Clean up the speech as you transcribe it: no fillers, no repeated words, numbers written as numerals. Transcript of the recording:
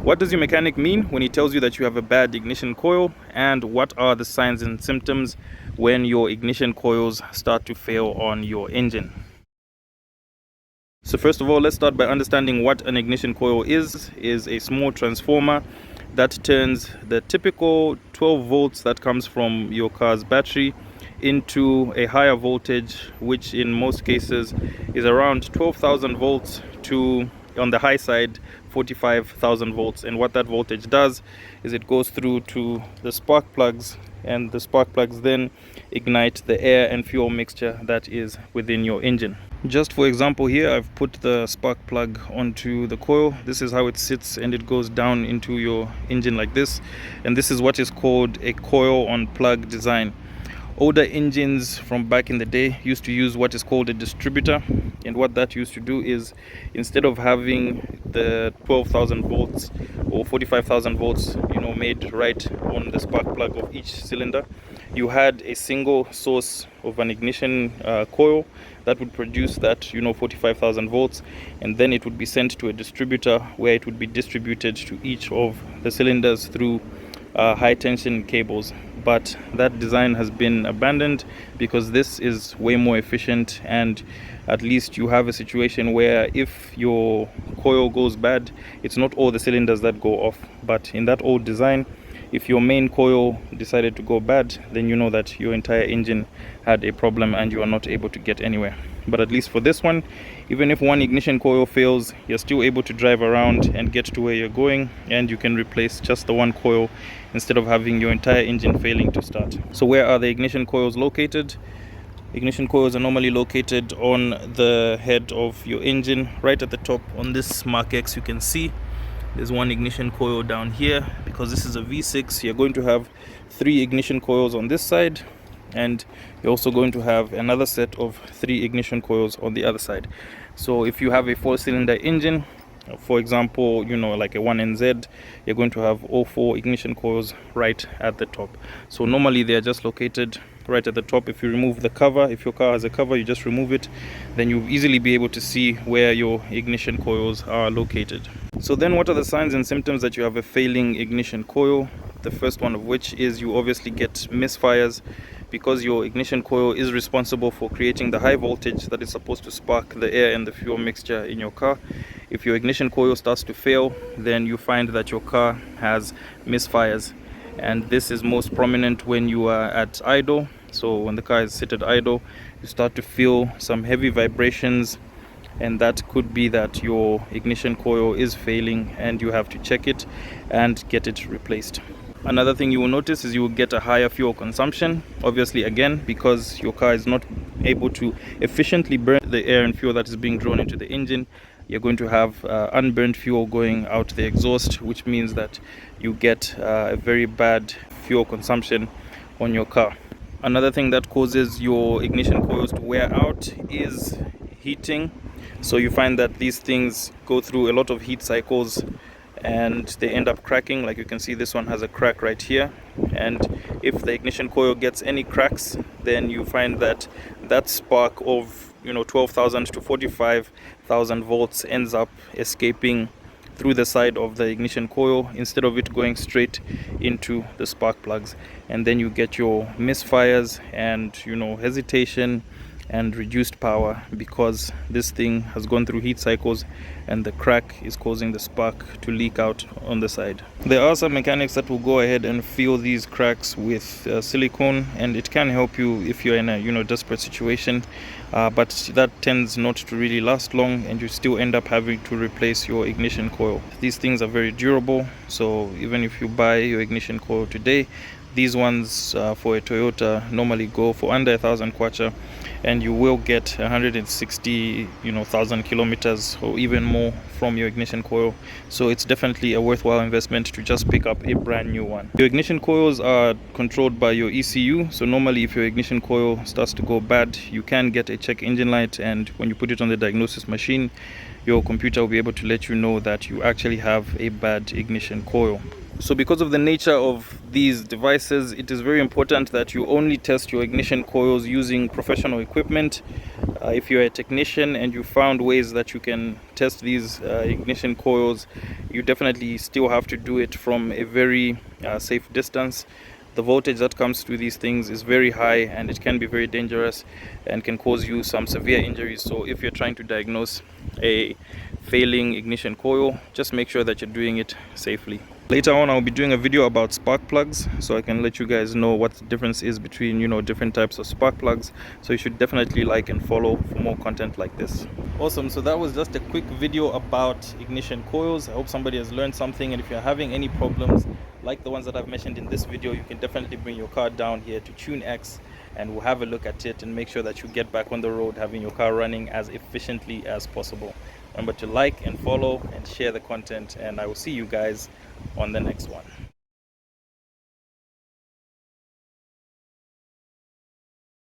What does your mechanic mean when he tells you that you have a bad ignition coil, and what are the signs and symptoms when your ignition coils start to fail on your engine? So first of all, let's start by understanding what an ignition coil is a small transformer that turns the typical 12 volts that comes from your car's battery into a higher voltage, which in most cases is around 12,000 volts to, on the high side, 45,000 volts. And what that voltage does is it goes through to the spark plugs, and the spark plugs then ignite the air and fuel mixture that is within your engine. Just for example, here I've put the spark plug onto the coil. This is how it sits, and it goes down into your engine like this. And this is what is called a coil on plug design. Older engines from back in the day used to use what is called a distributor, and what that used to do is, instead of having the 12,000 volts or 45,000 volts made right on the spark plug of each cylinder, you had a single source of an ignition coil that would produce that 45,000 volts, and then it would be sent to a distributor where it would be distributed to each of the cylinders through high tension cables. But that design has been abandoned because this is way more efficient, and at least you have a situation where if your coil goes bad, it's not all the cylinders that go off. But in that old design, if your main coil decided to go bad, then you know that your entire engine had a problem and you are not able to get anywhere. But at least for this one, even if one ignition coil fails, you're still able to drive around and get to where you're going, and you can replace just the one coil instead of having your entire engine failing to start. So where are the ignition coils located? Ignition coils are normally located on the head of your engine, right at the top. On this Mark X, you can see there's one ignition coil down here. Because this is a V6, you're going to have 3 ignition coils on this side, and you're also going to have another set of 3 ignition coils on the other side. So if you have a 4-cylinder engine, for example, like a 1NZ, you're going to have all 4 ignition coils right at the top. So normally they are just located right at the top. If you remove the cover, if your car has a cover, you just remove it, then you'll easily be able to see where your ignition coils are located. So then what are the signs and symptoms that you have a failing ignition coil? The first one of which is you obviously get misfires, because your ignition coil is responsible for creating the high voltage that is supposed to spark the air and the fuel mixture in your car. If your ignition coil starts to fail, then you find that your car has misfires, and this is most prominent when you are at idle. So when the car is seated idle, you start to feel some heavy vibrations, and that could be that your ignition coil is failing and you have to check it and get it replaced. Another thing you will notice is you will get a higher fuel consumption, obviously again because your car is not able to efficiently burn the air and fuel that is being drawn into the engine. You're going to have unburned fuel going out the exhaust, which means that you get a very bad fuel consumption on your car. Another thing that causes your ignition coils to wear out is heating. So you find that these things go through a lot of heat cycles and they end up cracking. Like you can see, this one has a crack right here, and if the ignition coil gets any cracks, then you find that that spark of 12,000 to 45,000 volts ends up escaping through the side of the ignition coil instead of it going straight into the spark plugs, and then you get your misfires and hesitation and reduced power because this thing has gone through heat cycles and the crack is causing the spark to leak out on the side. There are some mechanics that will go ahead and fill these cracks with silicone, and it can help you if you're in a desperate situation, but that tends not to really last long, and you still end up having to replace your ignition coil. These things are very durable, so even if you buy your ignition coil today, these ones for a Toyota normally go for under 1,000 kwacha, and you will get 160,000 kilometers or even more from your ignition coil. So it's definitely a worthwhile investment to just pick up a brand new one. Your ignition coils are controlled by your ECU. So normally if your ignition coil starts to go bad, you can get a check engine light, and when you put it on the diagnosis machine, your computer will be able to let you know that you actually have a bad ignition coil. So because of the nature of these devices, it is very important that you only test your ignition coils using professional equipment. If you're a technician and you found ways that you can test these ignition coils, you definitely still have to do it from a very safe distance. The voltage that comes to these things is very high, and it can be very dangerous and can cause you some severe injuries. So if you're trying to diagnose a failing ignition coil, just make sure that you're doing it safely. Later on, I'll be doing a video about spark plugs, so I can let you guys know what the difference is between, you know, different types of spark plugs. So you should definitely like and follow for more content like this. Awesome. So that was just a quick video about ignition coils. I hope somebody has learned something, and if you're having any problems like the ones that I've mentioned in this video, you can definitely bring your car down here to TuneX, and we'll have a look at it and make sure that you get back on the road having your car running as efficiently as possible. Remember to like and follow and share the content, and I will see you guys on the next one.